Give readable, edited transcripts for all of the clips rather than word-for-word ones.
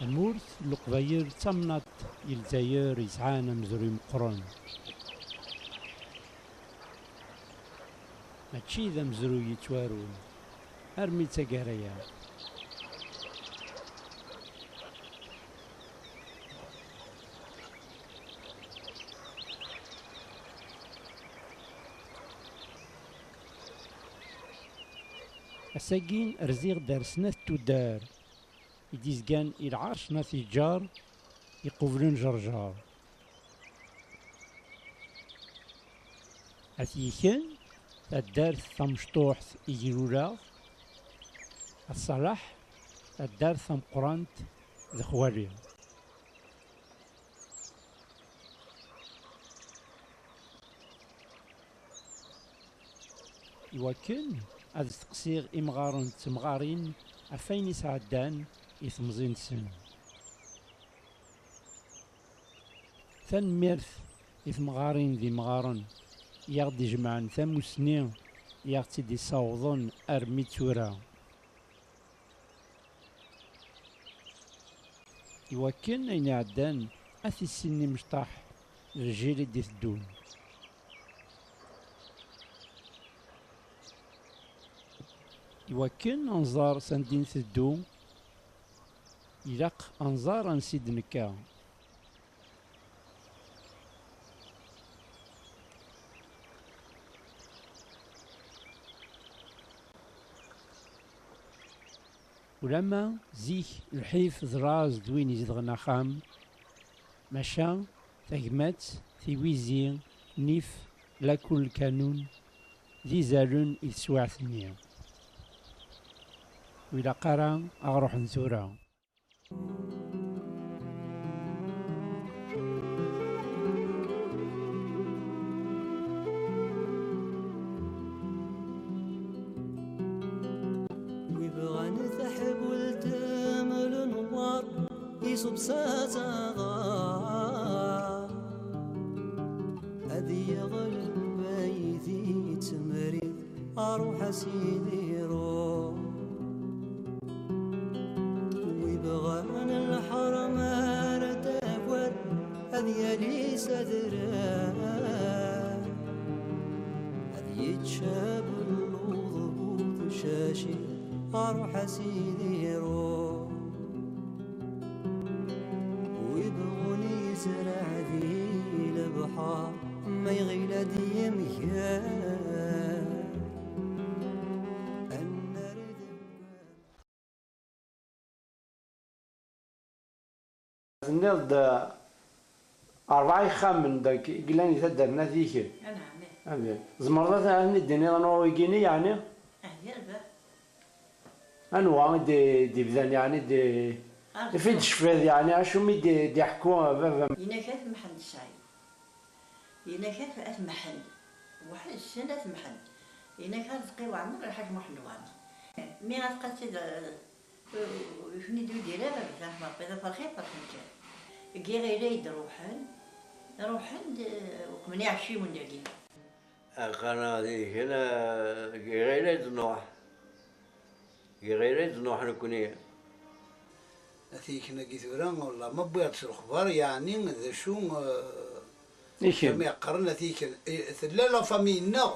المورث القبايل تمنط الجزائر يسعانا مزروي مقرون ماشي ذا مزروي يتوارون ارمي تاكاريا الساقين رزيغ دار سنة تودار يديزقان العرش ناثي جار يقوبلون جرجار أثيكن الدار ثمشطوح يجيرولا الصلاح الدار ثم قرانت ذخواري يوكن هذا تقصير إمغارون تمغارين أفين يسعدان يثمزين سن ثان ميرث يثمغارين ذي مغارون يغدي جمعان ثامو سنين يغتي دي صوضون أرمي تورا يوكن أين عدان أثي السني مشطاح رجيلي دي ثدون يوكن أنظار سندين ثدو يلاق أنظار أنسيد نكا ولما زيك الحيف ذراز دوين يزدغنا خام مشا ثقمات ثويزي نيف لاكل كانون ذي زالون يتسوع ثنيا وإلى قرا أغروح نزورا ويبغى نسحب والتامل نوار يصب سازاغا هذي يغلب بيتي تمريض أروح سيدي روح ويبغى الحرم ارتفد هذي لي صدره هذي يتشاب الضبوط شاشي أروح سيدي روح ويبغوني يزرع ذي البحار ما يغيل دي مكان نض أربعة خامن داك قلاني تدرنا ذيك. أنا زمرت أنا الدنيا أنا ويجيني يعني. يربى. أنواع دي بدن يعني دي في الشفاذ يعني عشو مي دي حكوا بابا. ينكف محل شاي. ينكف أثمحل. واحد السنة أثمحل. ينكف تقي عمر الحاج محل وعمر. مي غتقصد شنو يدير لا بزاف ما بدا فرخي فرخي كي غير روحن وكمني عشي من داكي أنا ذيك هنا غير نوح نكوني ذيك نجيت وران والله ما بغيت الخبر يعني ذا شو ما يقرن ذيك ثلاثة فامينا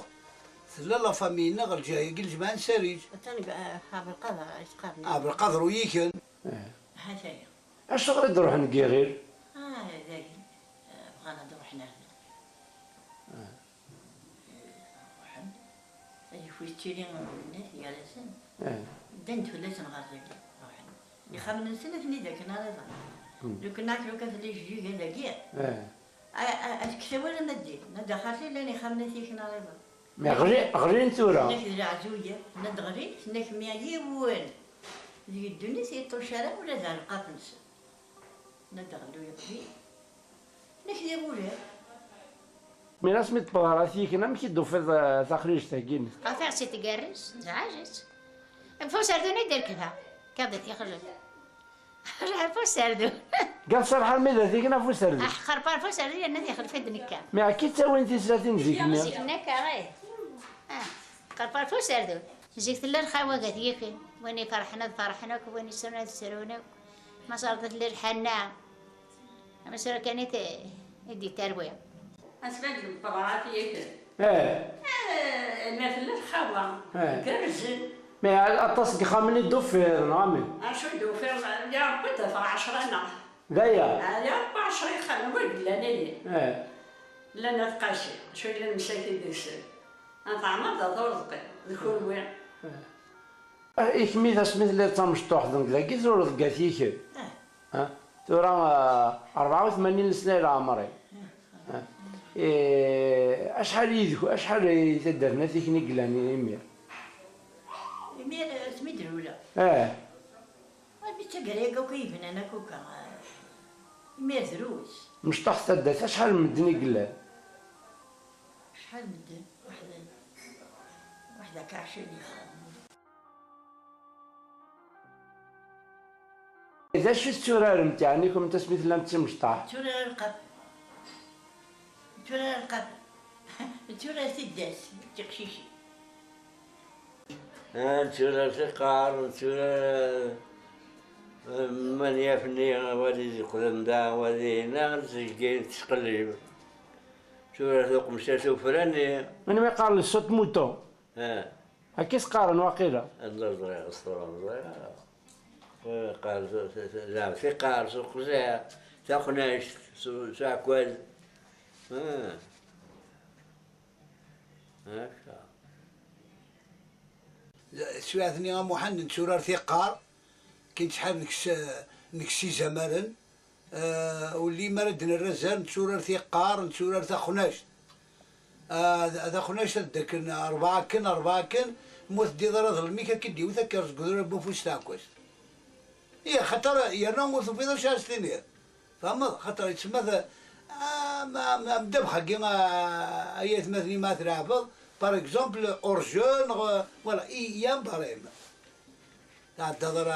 ثلاثة فامينا الجاي قل جمان سريج ثاني بقى هاب القدر يسقرني بالقدر ويكن هذا اش تقدر تروح نقي غير ذاك بغانا نروح هنا روحن يفوتيني الناس جالسين دنت ولا تنغازي روحن يخمن سنة ثني ذاك نهار لو كنا ناكلو كثلي جي هذا كاع أتكتب ولا ندي ندخلتي لاني خمن ثيك نهار ما غري نتورا سناك العزوية ندغري سناك مياجي وين ذي الدنيا سيطو شارع ولا ذا القطنس ندغلو يبغي نكذي بولا من اسمي تبغاراتي كنا مكيدو في تخريج تاكين قاطع سي تقرش زعاجت فوس اردو ندير كذا كادت يخرج فوس اردو قال صراحة الميدا ذيكنا فوس اردو خربان فوس اردو لان يخرج في الدنكا ما اكيد تسوي انت 30 زيكنا زيكناك غير خربان فوس اردو زيك ثلا الخواقات ياكل ويني فرحنا ويني سرنا ما صارت للحنا ما صار كانت يدي ترويه أسباب الطبعات ياك المثل الخوا كرزن ما أتصل خامني الدوفير نعمل شو دوفير يا كنت في 10 أنا دايا يا 10 خلنا نقول لا نيلي لا نتقاشي شو اللي مشاكل ديسل أنا طعمت ضرزقي نكون وين إيك سميت اللي تمشطوح ذاك زور ذكاتيك ترى 84 سنة لعمري أشحال يذكو أشحال تدرنا تيكني قلاني يمير يمير سميت الأولى بيتا قريقة وكيف أنا كوكا يمير ثروس مشطوح تدات أشحال مدني قلان شحال مدن وحدة كعشرين إذا شو التورار نتاعني كم تسميت لام تمشطاح تورار القب تورار القب تورار سداس تقشيشي تورار ثقار تورار من يفني ولي يقدم دا ولي هنا تقلب تورار ذوق مشات وفراني أنا ما يقال الصوت موتو هكيس قارن واقيلا الله يرضى الصورة قال لا في قار سوق زاع تاخناش ساعة كويس هكا سواثني محنن سورار ثقار كنت شحال نكسي زمالا واللي مردنا الرزان سورار ثقار نسورار تاخناش هذا خناش داك 4 كن موت دي ضرر الميكا كدي وذكر قدر بوفوس تاكوس هي خطر يرنا موت في ذا شاش ثانيه فهمت خطر يتسمى ما مدبخه كيما ايات مثلي ما ترافض باغ اكزومبل اورجون ولا ايام باريم تاع الضرر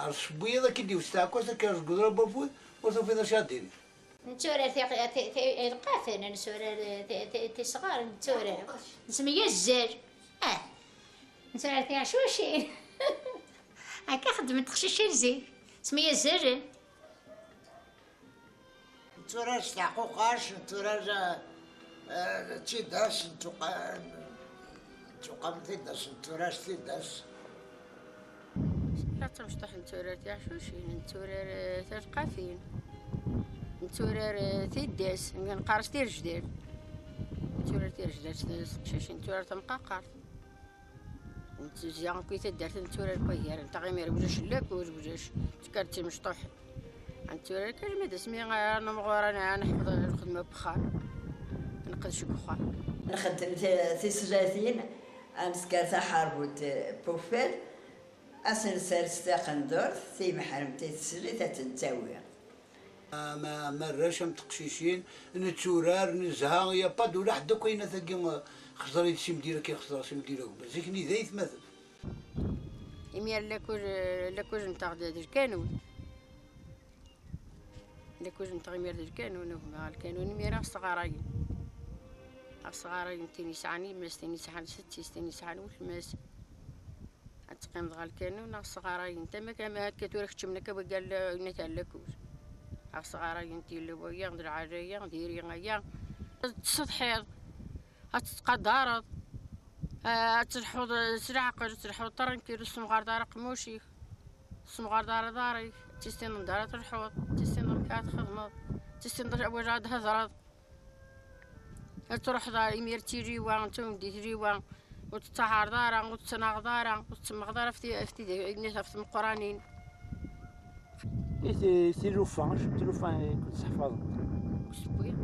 الشبيضه كدي وستاكوس كاش قدر بوفوس وصو في ذا شادين نتورر القافن نتورر صغار نتورر نسميه الزر نتورر فيها شوشين هكا خدمت خشيش زين سميه الزر نتورر تعقوقاش نتورر تيداش توقام تيداش نتورر تيداش لا تمشطح نتورر تاع شوشين نتورر تاع القافين نتورر تيداس نقارس تير جدير نتورر تير جدير شاشين نتورر تمقاقر نتزيان كي تدارت نتورر كوير نتا غير وجاش لاك وجاش تكرتي مشطوح نتورر كلمة دسمي انا مغور انا نحفظ الخدمة بخار نقدش بخار نخدم في 30 امسكات حربوت بوفيل اسن سارستا قندور في محرم تسلي تتنتاوي ما راشم تقشيشين نتورار نزها يا با ولا حدا كاينه ثقي خسرت شي مديره كي خسر شي مديره زيكني ذايت مثل يمير لاكوج نتاع الكانون لاكوج نتاع يمير الكانون هما الكانون يمير الصغارين تيني سعني ماس تيني سعني ستي تيني سعني والماس تقيم ضغال الكانون الصغارين تما كما كتورك تشمنا كبا قال نتالاكوج الصغارين ديال ويا ندير عرايا نديري غيا تسطحيض تتقدرض تلحوض سرعقر تلحوض طرنكير السمغار دار قموشي السمغار دار داري تستين دار تلحوض تستين كات خدمض تستين در وجاد هضرض تروح دار يمير تيجي وان تمدي تيجي وان وتتعار دارا وتتناغ دارا وتتمغ دارا في نفس القرانين سي لوفان شفت لوفان كنت تحفظ سبوي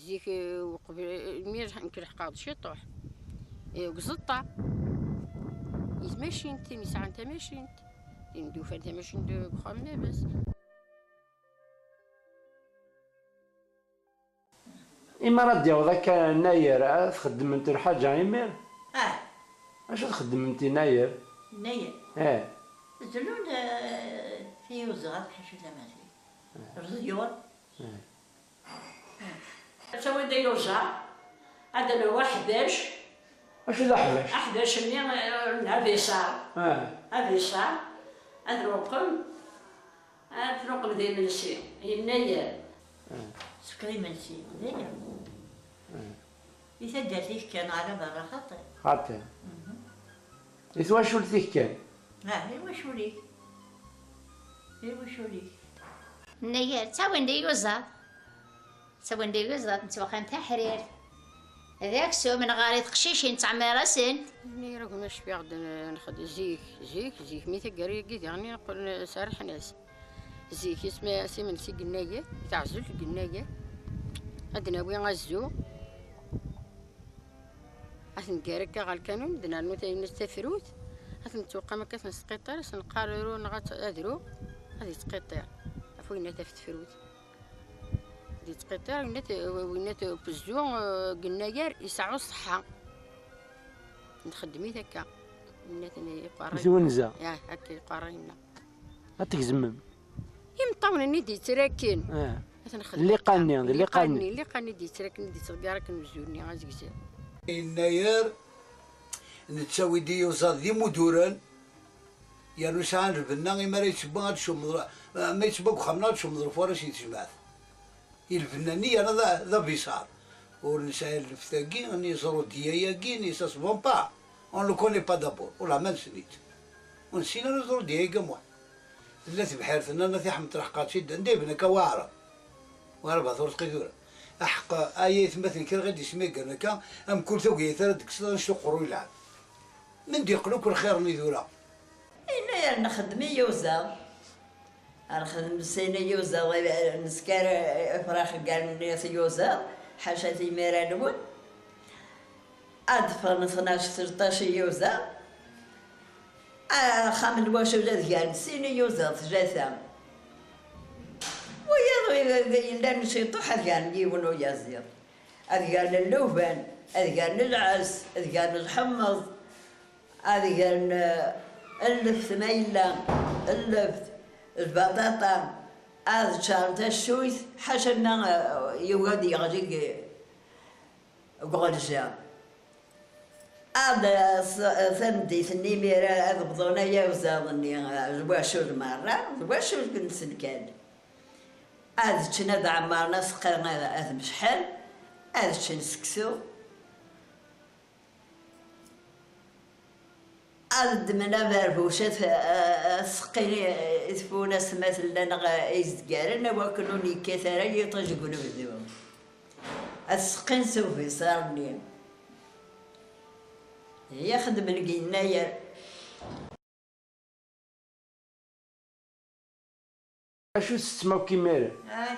زيك وقبل مير نكرح قاضي شطوح وقزطة يتماشين تيمي ساعة تماشين ندوفان تماشين دو بخام بس إما راه ديال ذاك ناير تخدم انت الحاجة يمير اش تخدم انت ناير زلون في وزغات حشو تماثيل رزيون سوي ديوزا عندنا واحد باش اش ذا حباش؟ أحباش مني نلعب يسار هذا يسار أذروقم أذروقم ذي منسي يناير سكري منسي ذي إذا درتيه كان على برا خاطر خاطر إذا واش ولتيه كان؟ واش وليك واش وليك نير تاوين دي يوزا تاوين دي يوزا نتوقع تحرير هذاك سو من غاري تقشيشين تاع مراسن يعني راكم مش في غد ناخذ زيك مي تقري قيد يعني نقول سارح ناس زيك اسمه سيمن سي قنايه تاع زول قنايه عندنا وين غزو عشان كاركا غال كانوا بدنا نستفروت عشان توقع ما كاس نسقيطير سنقاررو نغات ادرو هذه تقيطير عفوينا تفت فروت دي تقيطير وينات بزو قناير يسعو الصحة نخدمي هكا وينات يقارن زونزا ياه هكا يقارن هتكزمم يمطون ندي تراكين اللي قاني اللي قاني دي تراكين دي صغيرك نمزوني غازكزا يناير نتساوي دي يوزاد دي مدوران يعني ساعة البنا ما يتبغى تشوم ما يتبغى خمنا تشوم ظرفورة شي تجمعات الفنانية أنا ذا بيصار ونسأل الفتاقي أني يصرو دياياقي نيسا سبون با أون لو كوني با دابور ولا ما نسنيت ونسينا نزرو دياياقا موح التي بحيرتنا نثي حمد رحقات شدة نديبنا كواعرة واربع ثور قيدورة أحق آيات مثل كان غادي يسميك أنا كان أم كل ثوقي ثلاث كسر نشقرو يلعب من ديقلو كل خير نيذورا إنا نخدم يوزا نخدم سينا يوزا نسكر فراخ قال الناس يوزا حاشا ميرا نمون أدفن 12 13 يوزا خامل واشو جات قال سينا يوزا ثلاثة ويا نشيطو حد قال نجيبونو يزير هذا قال اللوفان هذا قال العرس هذا قال الحمص هذا قال اللفت ميلا اللفت البطاطا هذا شارة الشويث حاشنا يوادي يغجي قغلجا هذا ثندي ثني ميرا هذا بضونا يوزاضني الواشو المرة الواشو كنت سنكاد هذا كنا عمارنا سقرنا هذا مشحال هذا كنا سكسو هذا دمنا باربوشات سقيني يثفونا سمات لنا يزدقارنا وكلوني كثرة يطجقون بدوم السقين سوفي صارني يخدم القناير اشو تسمعو كيمير؟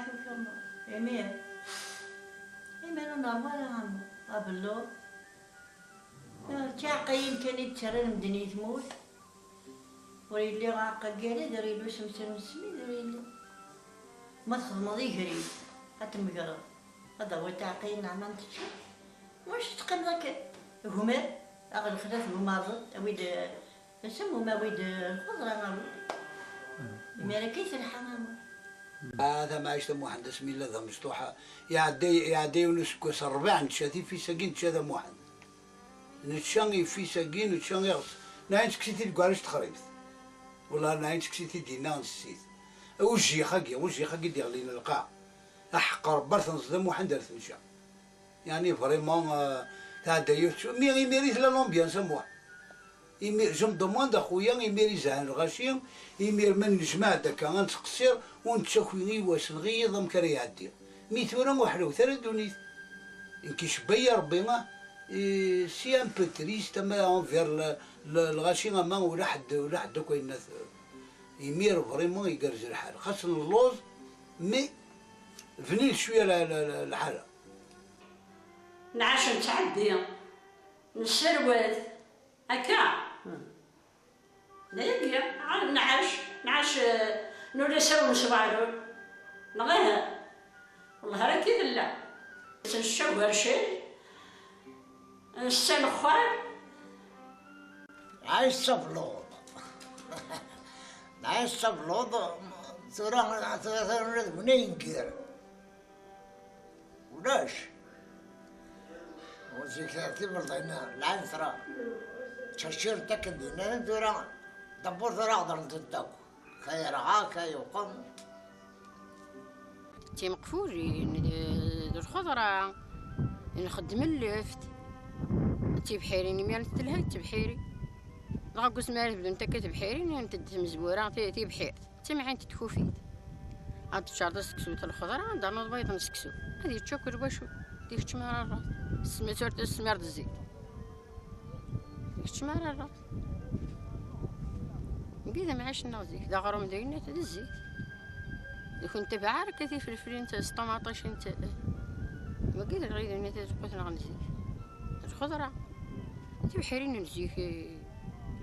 شوف يمير نورمال عمو قبلو تعقين كان يتشرى المدني تموت وريلي غاقا قالي دريلو سمسم نسمي دريلو ما تخدمو ذي قريب هتمقرا هذا هو تعقين عمان تشوف واش تقن ذاك هما أغل الخلاف الممرض أويد يسمو ما ويد الخضرة غامو مالا كيف الحمام هذا ما يشتم واحد اسمي الله ذا مفتوحة يعدي ونسكو سربع نتشاتي في ساقين تشاذا واحد نتشانغي في ساقين نتشانغي غص ناين سكسيتي الكوارش تخريبت والله ناين سكسيتي دينا نسيت وجي خاقي ديال لينا القاع أحقر برث نصدم واحد درت نشا يعني فريمون هذا يوتشو ميريت لا لومبيانس موا يمير جو مدوموند اخويا يمير يزعل الغاشي يمير من الجماعة داكا غنتقصير ونتشاكويني واش نغيظ مكان يعدي ميتورا وحلو ثرى دونيت كيشبيا ربي سي ان بو تريست ما اونفير الغاشي ما ولا حد كاين الناس يمير فريمون يقرز الحال خاصنا اللوز مي فني شويه الحاله نعاش نتعدي نسروات هكا لا نعاش نورسو نصبارو نغيها والله راه كي لا نشوهر شي نستنخر عايش صبلوض عايش صبلوض ثورة منين كير ولاش وزيكاتي برضينا العنثرة تشير تكدينا ندورا دبور ذرا غدر ضدك كي رعا كي يقم تي مقفولين الخضرة نخدم اللفت تي بحيريني ميال تلهي تبحيري نغاكوس مالك بدون تكا تبحيري نتد مزبورة تي بحير تي معين تتكوفيت عاد تشارد سكسو تاع الخضرة عندها نوض بيض نسكسو هذه تشوكر باشو ديك تشمار الراس سميتو السمار الزيت ديك تشمار الراس كذا معاش نازيك دا غرام داينا تاع الزيت لو كنت بعارك كثير فلفلين تاع الطماطيش انت ما كذا غير انا تقول نغنزيك الخضرة تبحرين نزيك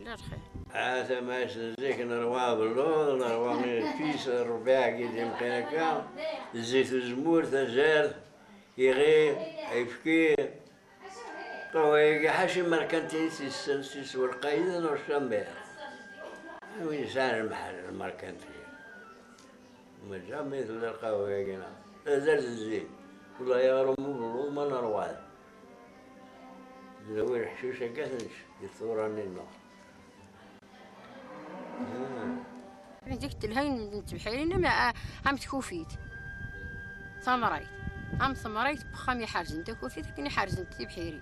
لا الخير عاد ما نزيك نروى باللون نروى من الكيس الرباع كي يمكنك الزيت الزمور تزال يغيب يفكي طوي حاشي مركنتين سيس والقايدة والشمبير وين سان المحل الماركنتين ما جا مثل القهوة هنا زاد الزيت والله يا رمو ما نروى زوين الحشوشة كثنش يثوراني النار ديك الهين تبحيرين ما عم تكوفيت ثمريت عم ثمريت بخامي حارزن تكوفيت كني حارزن تبحيري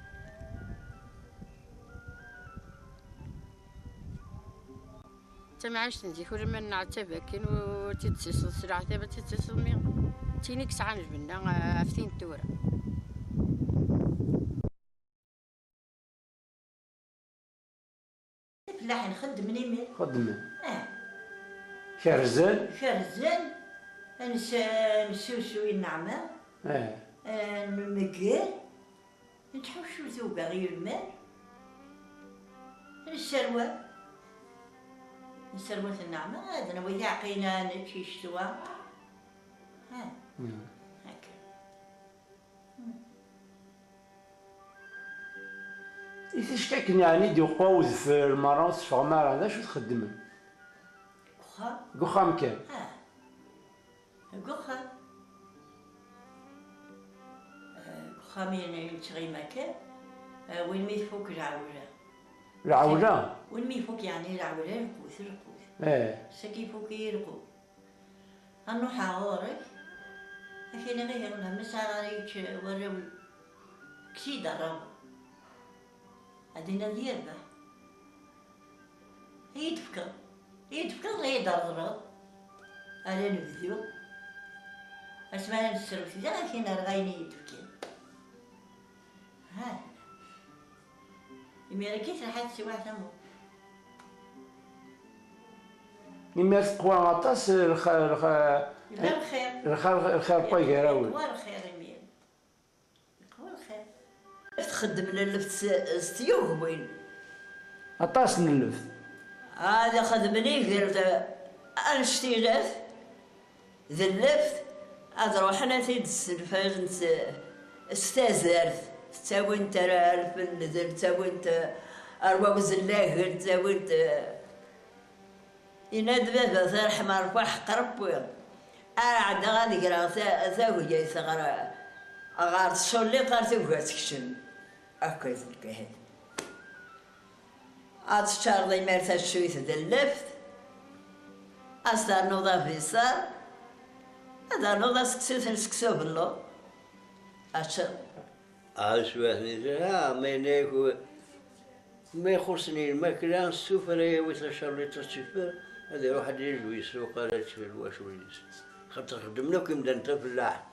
تمعاش نزيك ولما نعتبكين وتتسيس السرعة تبا تتسيس الميغ تينيك ساعة نجبنا عفتين التورة الفلاح نخدم نيمير خدمة شرزان نسوسو النعمة نمكر نتحوشو ذوبا غير المال نسروات النعمة هذا أنا ويا عقينا نمشي شتوا هكا إيش كاكن يعني دي قوز في المراس في غمار هذا شو تخدم؟ قخام كان قخامين يمشي مكان وين ما يفوق العولة وين ما يفوق يعني العولة رقوس سكي فوق يرقو أنو حاورك أخينا غير لها مسارة ريتش وراو كسيدة رابو هادينا ديالنا يدفكر غير درغرا أنا نبذيو أسمعنا نسرف إذا أخينا رغايني يدفكر ها يميركيت لحد سواء ثمو يمارس قوى غطاس الخير قوي غيراول قوى الخير يمير قوى الخير تخدم للفت ستيوه وين غطاس نلفت هذا خدمني غير انشتي لف ذلفت هذا روحنا تيد السلفاج استازرت تاوينت رالف النذر تاوينت أرواوز اللاهر تاوينت يناد بابا ثار حمار فاح قرب ويض أنا عندنا غادي قرا ثاوي جاي ثغرا أغار تشولي قارتي وكاتكشن أكويت الكهن عاد الشهر ضي مارتا شويت دلفت أصدار نوضا في صار هذا نوضا سكسو بالله أشر شوية ما يخصني الماكلة السفرة ويتشري السفر هذا واحد يجوي يسوق على الواش ويليس خاطر خدمنا كي بدا نتا فلاح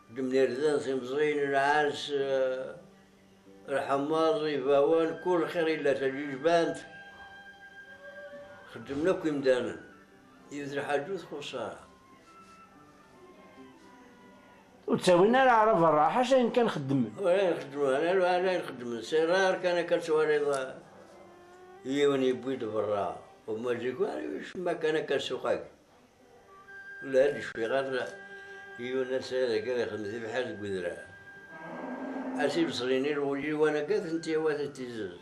خدمنا رزان مزين العانس الحمار البوان كل خير إلا تجيجبانت خدمنا كي بدانا يدري حاجوت خسارة وتساوينا العرب الراحة شين كان خدم وين نخدمو أنا نخدم سرار كان كالسواري يوني بيد برا وما جيكواري وش ما كان كالسوقاك ولا هادي شوي غير يونا سيدا كذا يخدم بحال قدرة أسيب صغيني الوجي وأنا كذا انتي وات تيزز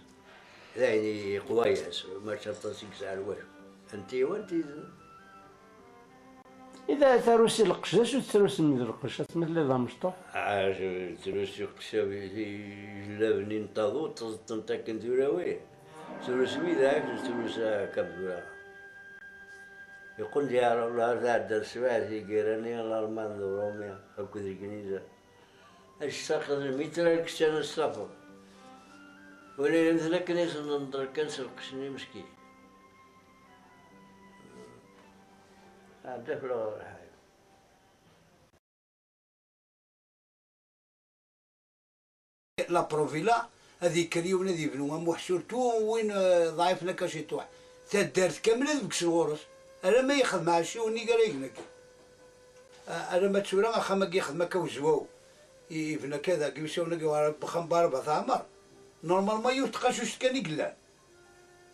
يعني قواياس ما شرط 6 ساعة واش انتي وانتي إذا تروسي القشاش وتروسي من القش اسمه اللي ذا مشطوح. عاش تروسي قشاوي جلابني نطاضو تنتاكن ذوراوي تروس ميداك تروس كبدورا يقول لي يا الله تعدى السواتي كيراني الألمان ذوروميا هكو ذي الكنيسة اشتاق متر الكشان الصفر ولا مثل كنيسة ننظر كنسل قشني مسكين عندك لا غير حاجة. لا بروفيلا هذيك اليوم هذي بنوا محشور تو وين ضعيف لك شي توح تدارت كامله ذبك الغرس انا ما ياخذ مع شي وني قال يقنك انا ما تشورا ما ياخذ ما كوزواو يبنى كذا كيمشيو نلقاو بخم باربع عمر نورمال ما يتقاشوش كان يقلع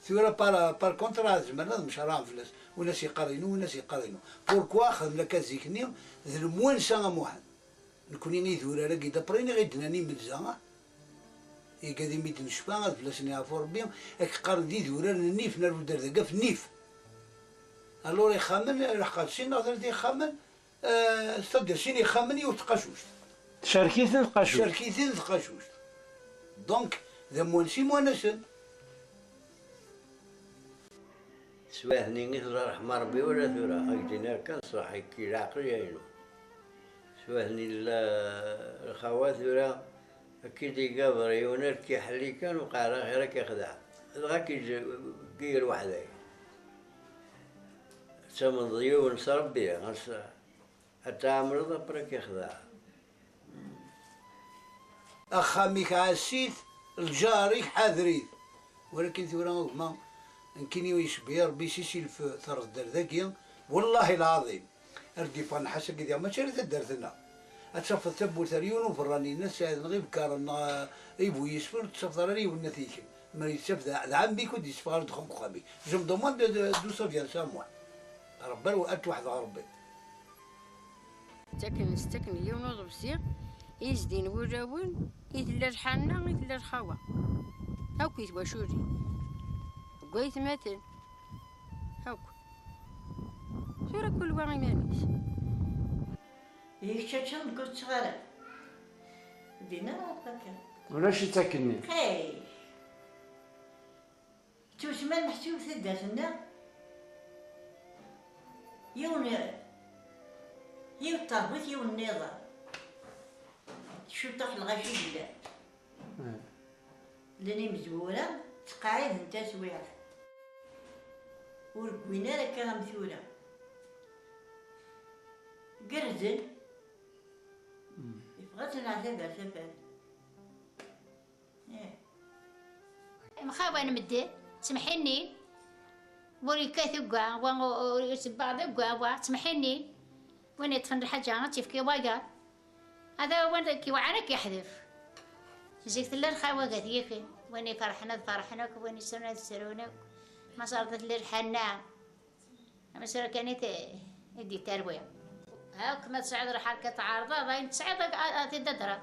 ثورا بار كونترا زعما مش راه فلاس وناس يقارنوا وناس يقارنوا بوركوا خدم لك زيكني ذلموان سا موحد نكوني نيذورا راه كي دبريني غيدناني ملزا يقادي ميت نشفا فلاسني افور بهم اك قارن دي ذورا النيف نرو دردقه في النيف الور يخمن راح قادشي نظر دي خمن صدر شيني خمني وتقاشوش شاركيثن تقاشوش شاركيثن تقاشوش دونك ذا موانسي موانسن سواهني مثل رحم ربي ولا ثورة هكذا كان صح كي العقل يعينو سواهني الخوات ثورة أكيد يقابر يونر كي حلي كان وقال غير كيخدع غا كي الوحدة تمن ضيوف نصرب بيها حتى عمرض برا كيخدع أخاميك عاسيت الجاري حاذريت ولكن ثورة ما نكيني يشبه ربي سيسي في ثرى الدرداكيا والله العظيم اردي فان حسن كذا ما شريت الدردنا اتشوف تبو ثريون وفراني الناس غير كارن يبو يسفر تشوف راني والنتيجه ما يتشاف ذا عمي كنت يسفر دخل خامي جو دوموند دو سوفيان ساموا ربي وقت واحد ربي نستكن يوم نوض بسير يزدين وجاون يدلر حنا يدلر خوا هاو كيت واشوري قويت مثل هاك شورا كل واحد مانيش يكتشف قلت صغيرة دينا فكر ولا شي تاكلني خير توسما محسوب ثداتنا يون الطابوت يون النظام شو طاح الغاشي بلا لاني مزورة تقاعد نتا سويعة وركوينا راه كان مثورة قرزن يبغى تنعذب على سفر مخاوة نمدي سمحيني وري كاثو كاع وسبع كاع سمحيني وين يطفن الحاجة تيفكي واقع هذا وين كي وعنا كيحذف زيت الله الخاوة قاثيكي وين فرحنا وين سرونك ما صارت لي الحنا ما صار كانت يدي ترويع هاك ما تساعد الحركة تعارضة باين تساعد تددرة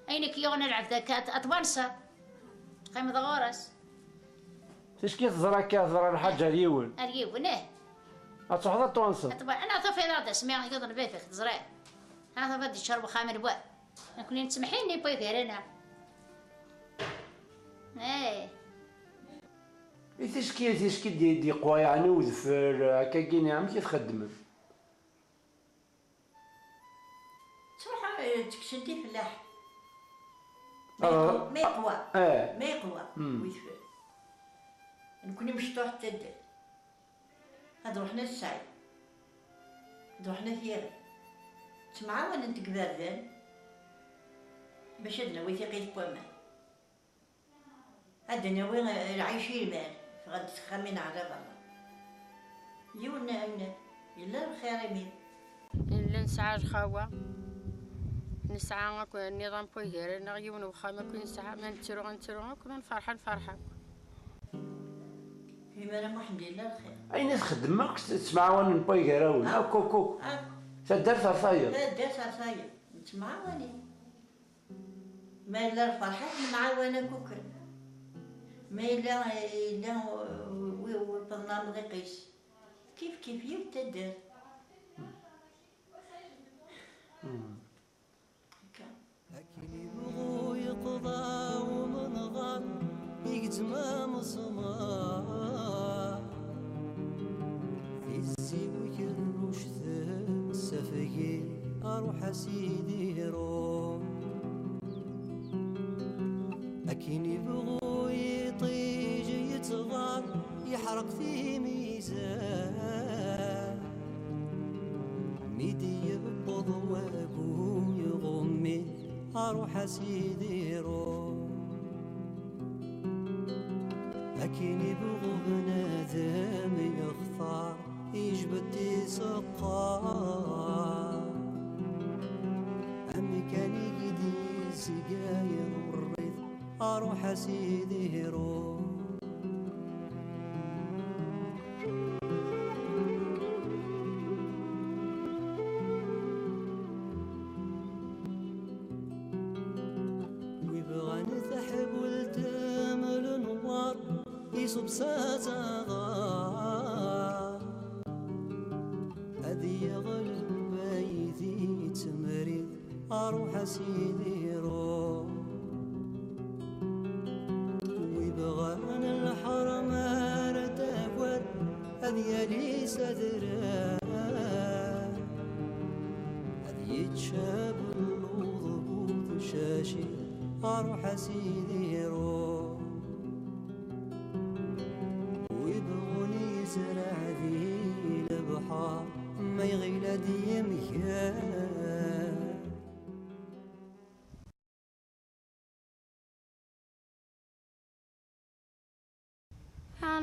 أينك يوم نلعب ذاك أطبنسة قيم ضغورس فاش كيتزرع كيزرع الحاجة اليول اليول أتحضر تونسة أنا طفي هذا سمع يقدر بيفك تزرع هذا بدي شرب خامر بوا نكون تسمحيني بوي غيرنا تيسكي دي قوا يعني وذفر هكا كيني عم كيتخدم صراحة تكشنتي فلاح ما يقوى ما يقوى ويثفر نكوني مشطوح تدل هاد روحنا السعي روحنا ثياب تمعاون انت كباردان باش هادنا ويثيقيت بوامان هادنا وين العايشين المال فغاد تخمين على برا يونا أمنا يلا الخير يمين إلا نسعى الخوا نسعى النظام بويغير نغيون وخا كل نسعى ما نترو كمان فرحان فيما أنا الحمد لله الخير أين تخدم ماك تسمعون بوي غيراون أو كوكو تدرت عصاير تدرت عصاير نتمعاوني ما إلا الفرحة نعاونا كوكل ما إلا والبرنامج يقيس كيف يتدار أكن يبغو يقضى ومن غار يقتمام الزمار في الزيوك الرشد السفقي أروح أسيدي روح أكن يبغو يطيج يتغار يحرق في ميزان ميدي يبض وابو يغمي أروح أسيدي روح أكن يبغو بنادم يختار يجبد يسقار أمي كان يقدي سقاير والريض أروح أسيدي روح ويبغى نذحب والتامل نوار يصب ساتغار هذي يغلب بيدي تمريض أروح أسيدي روح ويبغى الحرم أرداور هذي لي سدرا هذي يتشاب الوضبوط شاشي أروح أسيدي روح ويبغوني زرع ذي البحار ما يغيل دي مكان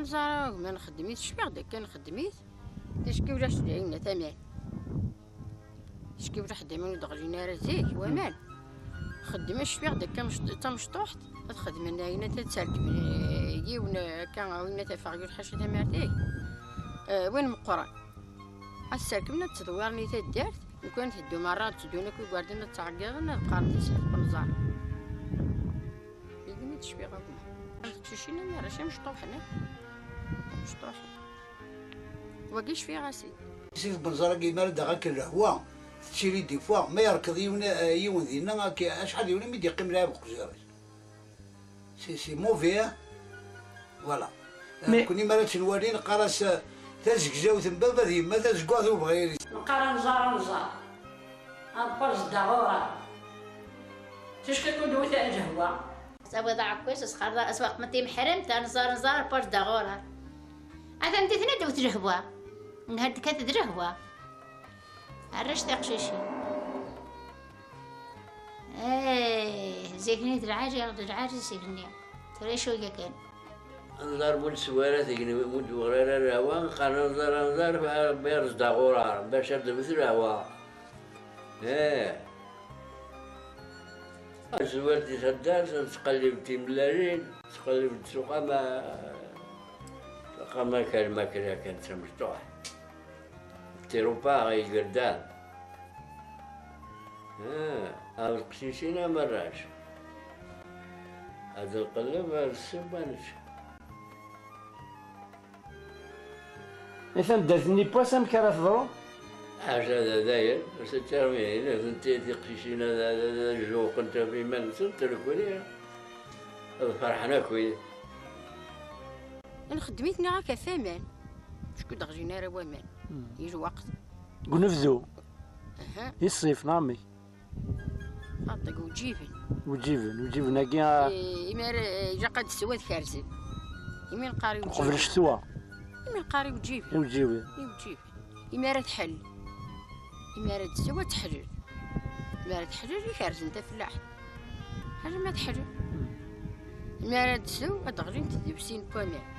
نزار ما نخدميت شبيغ داك كان خدميت تشكي ولا شدعينا تمام شكي ولا خدامين ودغلينا راه زيك وامان خدمه شبيغ داك كان مشطوحت تخدم انا هنا تتسالك يجيونا كان وين تفاقيو الحاجه تمارتي وين مقران السالك من تدويرني تدارت وكان تدو مرات تدونا كي غاردنا تعقرنا قارنتي سلف بنزار يجيني تشبيغ تشينا ما راش مشطوحنا مشطوح واقيش في راسي سيف بنزار كيما داك الهوا تشيري دي فوا ما يركض يون ذينا شحال يولي ميدي يقيم لها بقزارج سي موفي فوالا كوني مرات الوالدين قراس تزكزاو تنبابا ديما تزكواثو بغيري نقرا نزار أبرز دغورة تشكي كندوي تاع الهوا سوا ضاع كويس سخر اسواق متي محرم تا نزار بارش دغورة هذا انت ثنا دوت الهوا نهار كانت الهوا عرش تقشيشي زيكني العاجي سيكني ترى شويه كان نضربوا السوارات يجني مود وغير الهوا قالوا نزار بيرز دغورة باش مثل الهوا زوالتي تدار تقلب تملالين تقلب السوق ما كان الماكلة كانت مفتوح تيروبا غير قردان هذا القشيشين مراش هذا القلب السبانش إذا داتني بواسم كرا تضرو حاجة داير بس ترمي هنا انت تقشيشين هذا الجو كنت في منزل تركوني فرحنا كوي انا خدمتنا هكا ثمن شكون دغجينا راه وامان يجي وقت قنفزو الصيف نامي عطيك وجيفن هكا يمار جا قد السواد كارزن يمين قاري وجيفن قبل الشتوى يمين قاري وجيفن يمار تحل يمار السواد تحرر يمار تحرر يكارزن تا فلاح حاجه ما تحرر يمار تسو دغجين تدبسين بوامير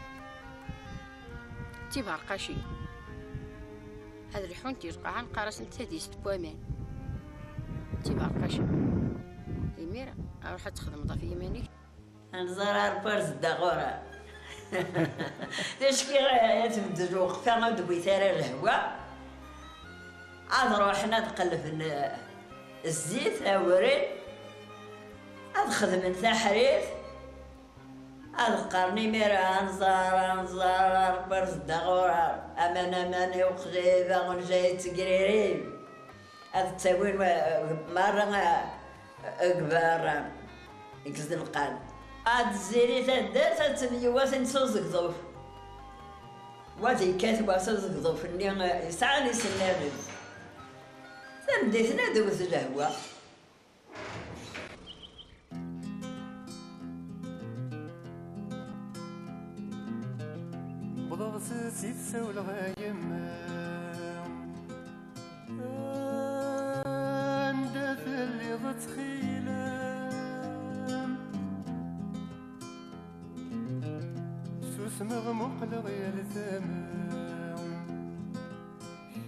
تيبها رقاشي هذا الحون تيرقى عن قارس انت ديست بوامان تيبها رقاشي يميرا اروح تخدم ضافي يماني نزرار برز دغورة تشكي تبدل وقفة ما دوي ثارة الهواء عاد روحنا تقلب الزيت اورين عاد خدم تحرير القرني ميرا نزار برز دغورة أمان وقريبة ونجاي تقريرين هذا تساوي مرة كبار يكزد القان هاد الزيري تدار تتبيوا تنسوز قضوف واتي كاتب واسوز قضوف اني يسعني سنابل تمديتنا دوز الهوا بضغسي تسول غايم عندك اللي ضتخيلم سوس مغمق لغير ثمام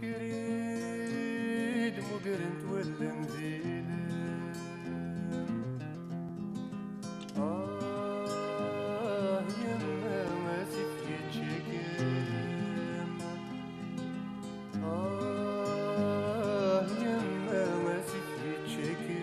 شريد مقرنت ولا مزيلم يما ما سفيت شكام يما ما سفيت شكام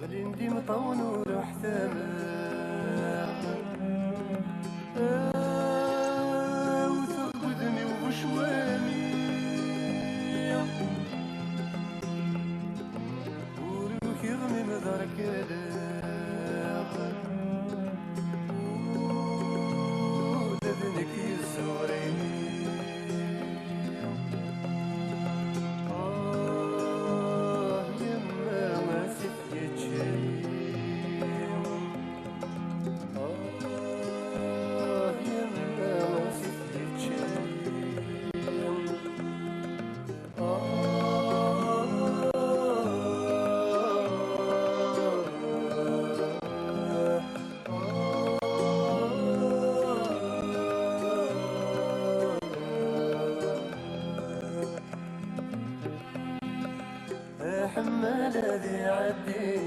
غلي ندي مطون وروح ثمام وثقدني وبشوامي وروح يغمي مدار كلام ودذنك يسوريني يما ما سفيت شيء يما ما سفيت شيء حمال ذي عدي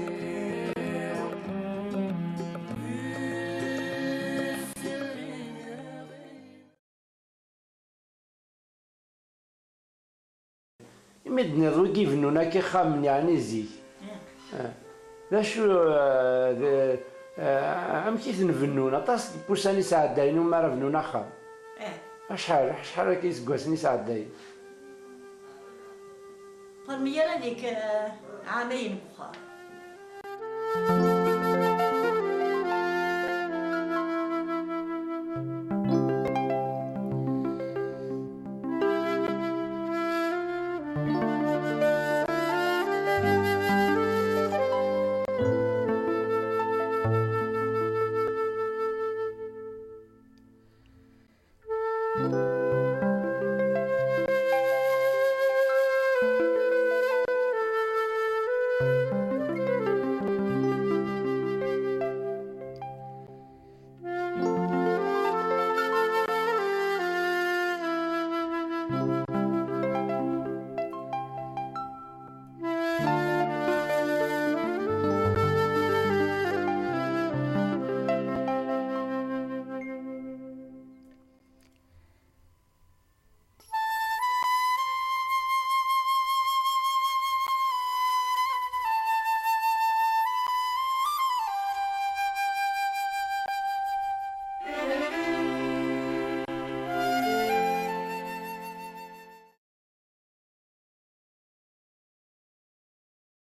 يمدني ضوي يبنونا كي خامن يعني زيك لا شو ام كي تنبنونا طاس بوساني ساعدين وما راه بنونا خام شحال كيسكواسني ساعدين فرمية هذيك عامين بخار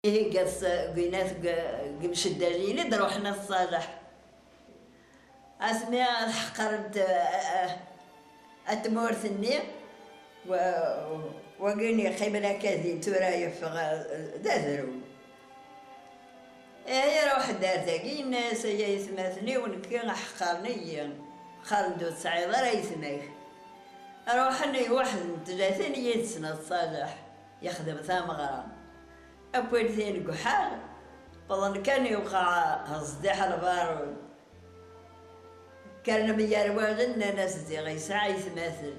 هي قص قينات قمش الدليل روحنا الصالح اسمي حقرت اتمورثني وقيني خيبنا كذي ترايا في دازرو هي روح دار تاقي الناس هي يسمثني ونكي حقرني خالدو سعيد راه يسميه روحني واحد من 30 سنة الصالح يخدم ثامغران أبويل ثاني قحال والله كان يوقع هالصديح البار كان ميار والدنا ناس زي غيساع يتماثل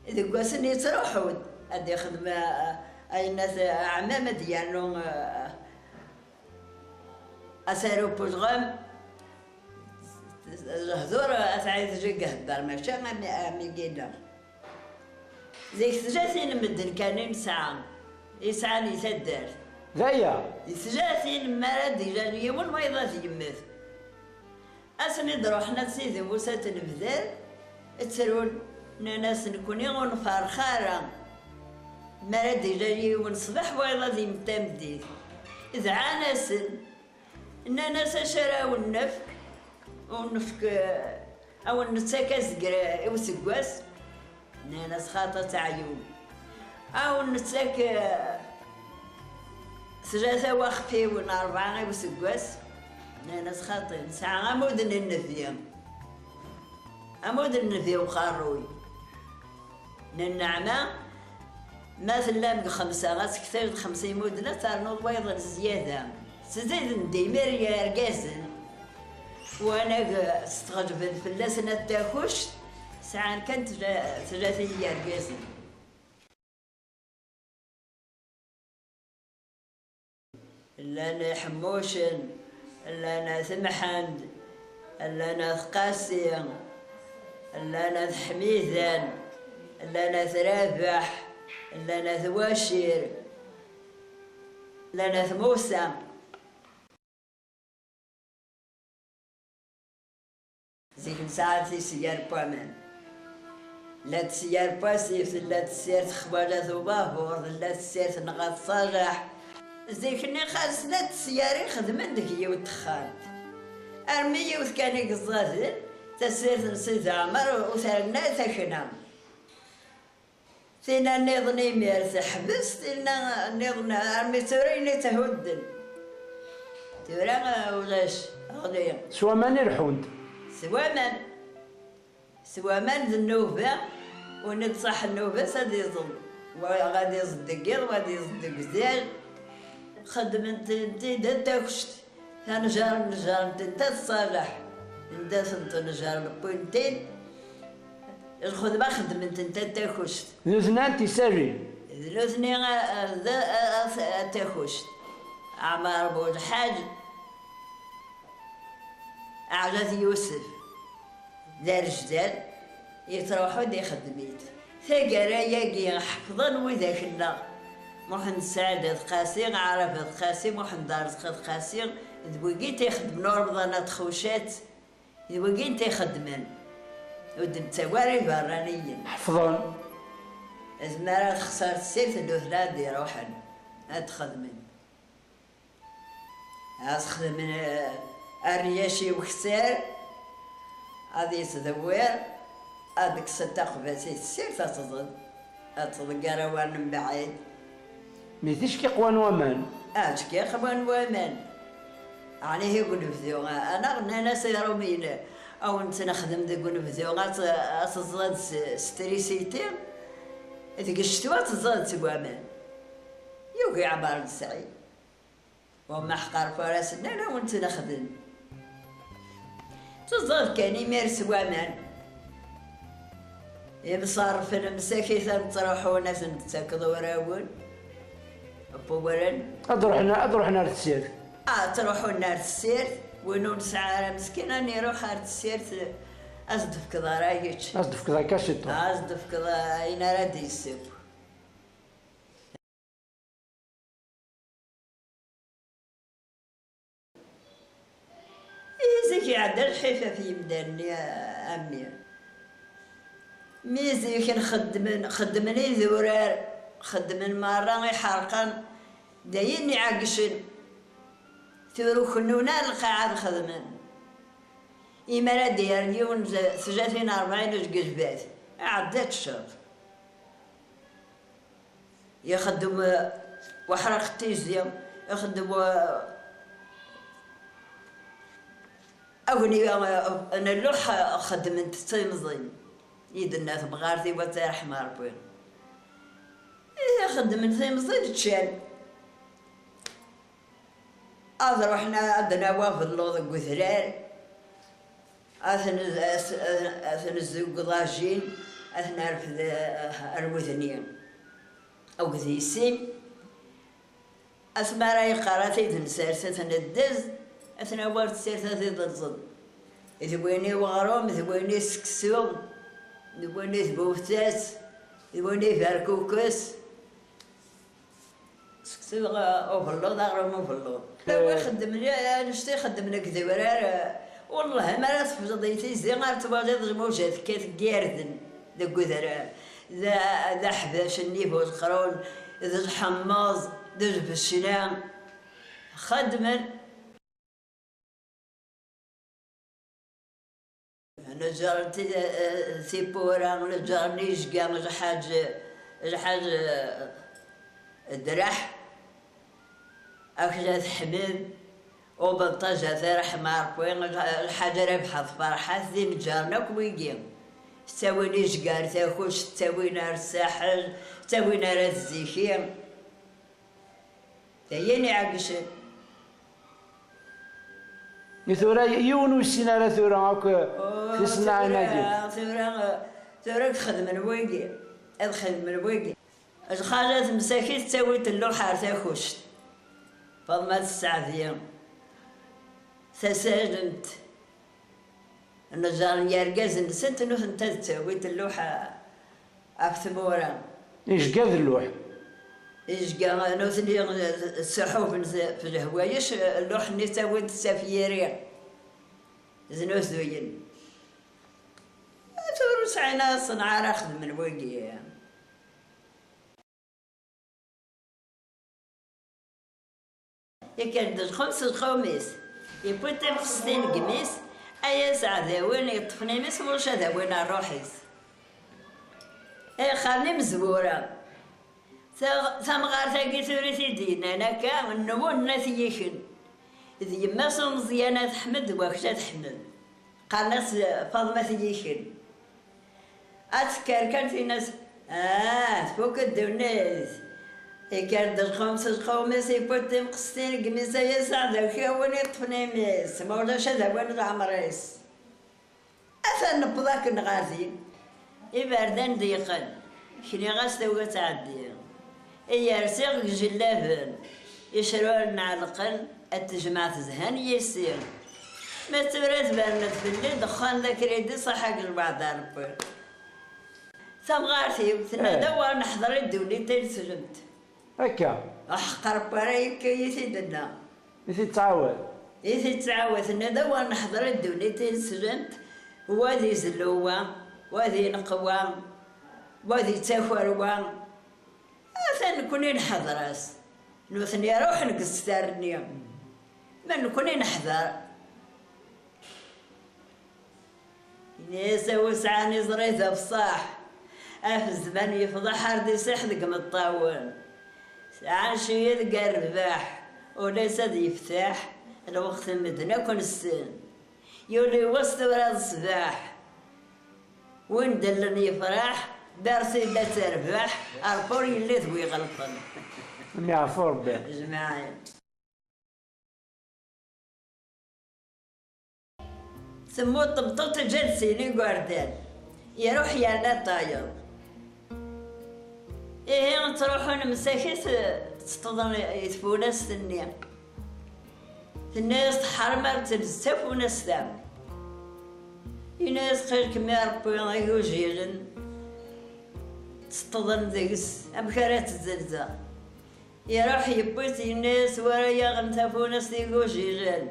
إذا قاسني تروحون أدي خدمة أي ناس أعمام ديالهم أسارو بوزغام هذور تعيد جي قهدر ماشي مي قينا زيك ثلاثين مدن كانوا يسعى يسدر ذايا ثلاثين مرة ديجا يوم ما يضاف يمث أسني دروحنا سيدي موسى تنبذل تسرون ناس نكون يغون فارخارا مرة ديجا يوم الصباح ويضاف يمتمدي إذا عانسن إن ناس شراو النفك ونفك أو نتساكس قرا وسقواس ناس خاطة عيون أو نتساك ثلاثة وخفي ونربعة وسقواس ناس خاطين ساعة أمودن النفيا أمودن النفيا وخاروي النعمة مثلا 5 غاس كثير 5 مدة ترنوض بيض زيادة سزيد ديمير يا رقازن وانا استغربت في اللسنة تاكوش ساعة كانت 3 يا رقازن لانا حموشن لانا ثمحند لانا ثقاسي لانا ثحميذن لانا ثرابح لانا ثواشير لانا ثموسى زيك ساعات سيار بامان لا تسيار باسيف لا تسير تخبالات وبابور لا تسير نغاط صالح زيك خاص لا تسياري خدمت ديك هي وتخان ارمي وثكاني قصاثن تسير نسيت عمر وثرنا ثكنا تينا نيضني ميرث حبس تينا نيضنا ارمي توريني تهودن تورا ولاش غلي سوا ماني رحوند سوامان النوبة ونتصح النوبة سادي يظل وغادي يصدق وغادي يصدق زين خدمت انتي داكشت نجار انت تصالح نداس انت نجار البوينتين الخدمة خدمت انت تاكشت نوزنان تسري نوزني تاكشت عمار بوالحاج أعجاز يوسف دار جدال يتروحوا دي خدميت ثقرا ياقي حفظا وذاك النا محمد سعد قاسي عرف قاسي محمد دار قاسي ذوقي تيخدم نورمضان تخوشات ذوقي تيخدمن ودم تواري برانيين حفظا زمارات خسارة السير ثلاثة دي روحن أتخدمن أتخدمن الرياشي وكسار هذه تدوير هذيك صدق بس السير تتظل أتذكر وانا من بعيد ميتيش كي قوان ومان كي قوان ومان عليه يقول بذيوغا أنا ناس يرومين أو أنت نخدم ذي بذيوغا تظل ستريسيتي إذا قشتوا تظل توامان يوقي عبار السعيد وما حقار فراسنا أنا وأنت نخدم تظل كان يمارس وامان يبصرف المساكين تروحوا ناس نتسكضوا وراون بورن أدروحنا للسير تروحوا نار السير ونون ساعة مسكينة نروح على السير أصدف كذا رايتش أصدف كذا كاشيتو أصدف كذا أين رادي يسيب زكي عدل حيفا في مدان يا أمي ميزي كان خدمني ذورار خدمن مرة يحرقن دايني عاقشن ثورو خنونا القاعة خدمن إما دير اليوم 43 جبات عدات الشهر يخدم وحرق التيزيا يخدم أغني أنا اللوحة خدمت تيمزين يد الناس بغارتي وترحم ربي خدمت تيمزين تشال روحنا عندنا وافد اللوض قثرار أثن الزوق ضاجين أثن رفض المثنين أو كثيسين أسمع راي قراتي تنسارسة الدز أثناء وارد سيرتها ذي ضد ذويني وغروم ذويني سكسو ذويني ثبوفتاس ذويني فاركوكس سكسو اوفلو ضغرم اوفلو لا خدم لي نشتي خدم لك ذورار والله ما راه تفضيتي زي غير تبغي تجموجات كيردن ذا كذرا ذا حباش النيفو القرون ذا الحماز ذا البشنان خدما أنا جارتي سيبورا أنا جارني شقام الحاج درح أكجات حمام وبنطجة ثرح ماركوين الحاجة ربحة فرحة ذي مجارنا كويجيم تسويني شقار تاخوش تسوينا الساحل تسوينا الزيكيم تايني عقشن ثورة يونو السينارة ثورة هاك في صناعة نادي ثورة تخدم الويقي تخدم الويقي الخاجات مساكين تسوي اللوحة تاخوش فما السعدية تساجنت النجار يرقز نسنت انه انت تسويت اللوحة اكتمورا ايش قاد اللوح؟ ايش قال نوثني السحوف في الهوايش اللوح اللي سويت السفيرين زنوس ذوين تورس عينا صنعاء اخذ من وقي يكاد خمس الخميس يبوت فستين قميص ايا ساعة وين يطفني مس وش هذا وين الروحيس اي خلني مزبورة ثم غار ثاقي ثوريتي دينا انا كان نمو الناثيشن ذي يما مزيانة حمد وكشا تحمد قال ناس فاطمة ثيشن أتذكر كان في ناس فوق الدونيس كان الخمس الخومس يبوت مقصين قميصة يا سعدة وكاوني طفني ميس مولاش هذا وين العمريس أثر نبضاك نغازين إبردان ضيقا شني غاس توقع تعدي يرسغ جلابن يشرون نعلقن التجمع زهان يسير ما تورث برنت في الليل دخان ذاك ريدي صحاق البعض ربي ثم غارتي وثنا دوا نحضر الدولي تاني سجنت هكا أحقر برايك يسيدنا يثي تعاود ثنا دوا نحضر الدولي تاني سجنت وهذه زلوة وهذه نقوة وهذه تفروة أثن نكوني نحضراس نوثني روح نقصتارني ما نكوني نحضر نيسا وسعاني زريتها بصاح في الزمان يفضح حردي سحدق من الطاون ساعة شي يلقى الرباح وليس ذي يفتح الوقت مدنا كون السن يولي وسط وراد الصباح وين دلني فرح دارسي لا تربح عرفور يلي ذوي غلطن يعرفوا ربي جماعي سمو طبطوط جلسيني قردان يروح يانا طاير إيه تروحون مساكيت تستضن يتفونا السنين الناس تحرمر تلزتفونا السلام الناس خير كمية ربي يوجيلن تستضن ذيس أبكارات الزلزال يروح يبوت الناس ورايا غنتفونا ستيقوجيلن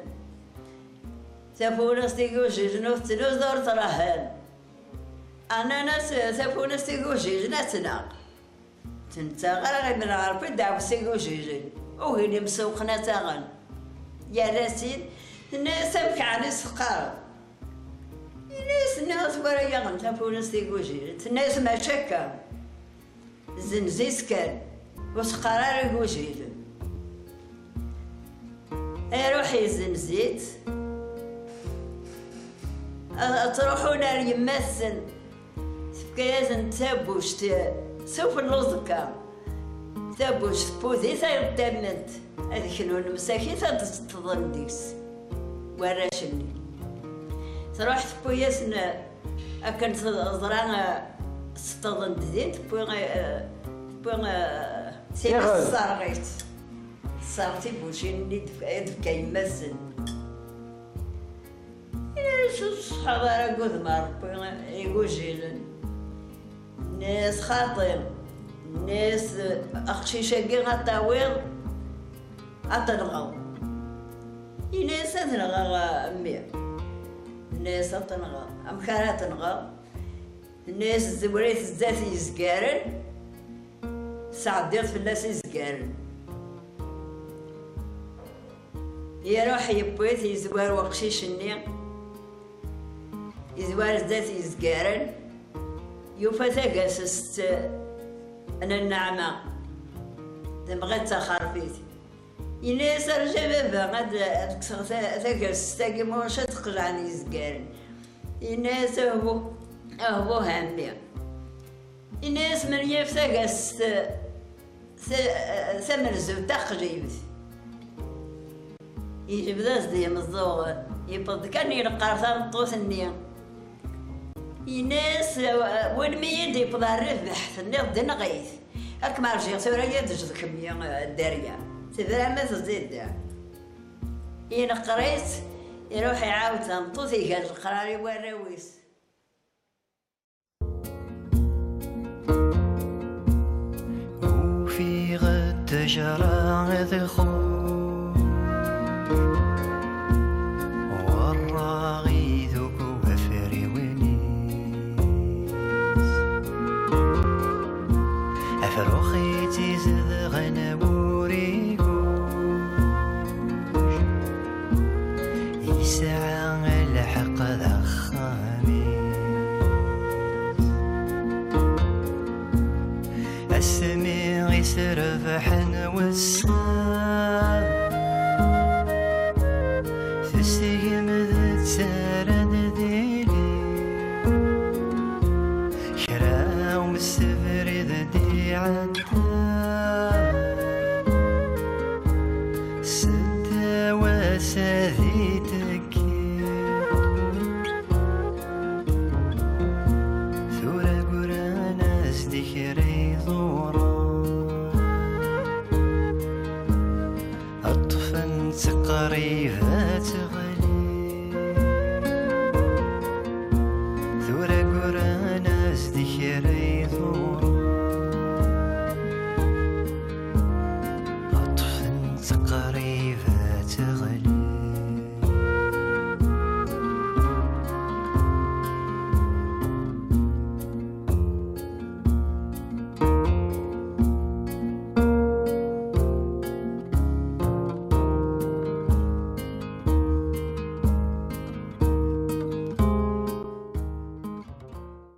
تفونا ستيقوجيلن وفتلو دور تراهن أنا ناس تفونا ستيقوجيلن أتناق تنتا غير من عرفي دعو ستيقوجيلن وهيني مسوقنا تاغن يا راسين الناس أبكى على سقار الناس ورايا غنتفونا ستيقوجيلن الناس ما شكا زنزيس كان وسقرار يقوجيلن روحي زنزيت تروحونا يمثل تفكيات تابوش سوف اللوزكا تابوش تبوذي ثاير دامنت هذيك المساكين تظن ديكس وراشني تروح تبوياسنا أكن زرانا ستظن دين تبوي سيبس الصارغيت صارتي بوشين اللي دفكا يمثل ناس الصحاب راه قد ما ربي يقوجيلن ناس خاطر ناس أختي شاقي غطاويض أتنغو ناس أتنغى أمي ناس أتنغى أمكارا تنغى الناس زوريت الزات يزقارن سعديت في الناس يزقارن يروح يبويت يزوار وقشيش النيق يزوار الزات يزقارن يوفا قاسست أنا النعمة بغيت تخرفيت يناس رجع بابا غاد تقاسست تاقي موش تقلعني يزقارن يناس هو هامي الناس من يفتقس ثمرزو تقريبت يجيب ذا صديق مزوغ يبض كان يلقى ثام طوثني الناس وين ميد يبض الريف بحث الناس دنا غيث هاك ما رجع سورة يدجد كمية الدارية تبرا ما تزيد ينقريت يروح يعاود ثام طوثي قال القراري وراويس وفي غد جرى ذخور والراغي ذوق وفري ونيس أفروخي تزد غنبوري يسعى الحق ذا السميع يسرفح والسام تسيم ذات سارد ذيلي كرام السفر ذدي عدام ستة وساذي تكير ثورة قرانا ذكري أطفا تقريبات غلي ثورة قرانا ذكري ذورا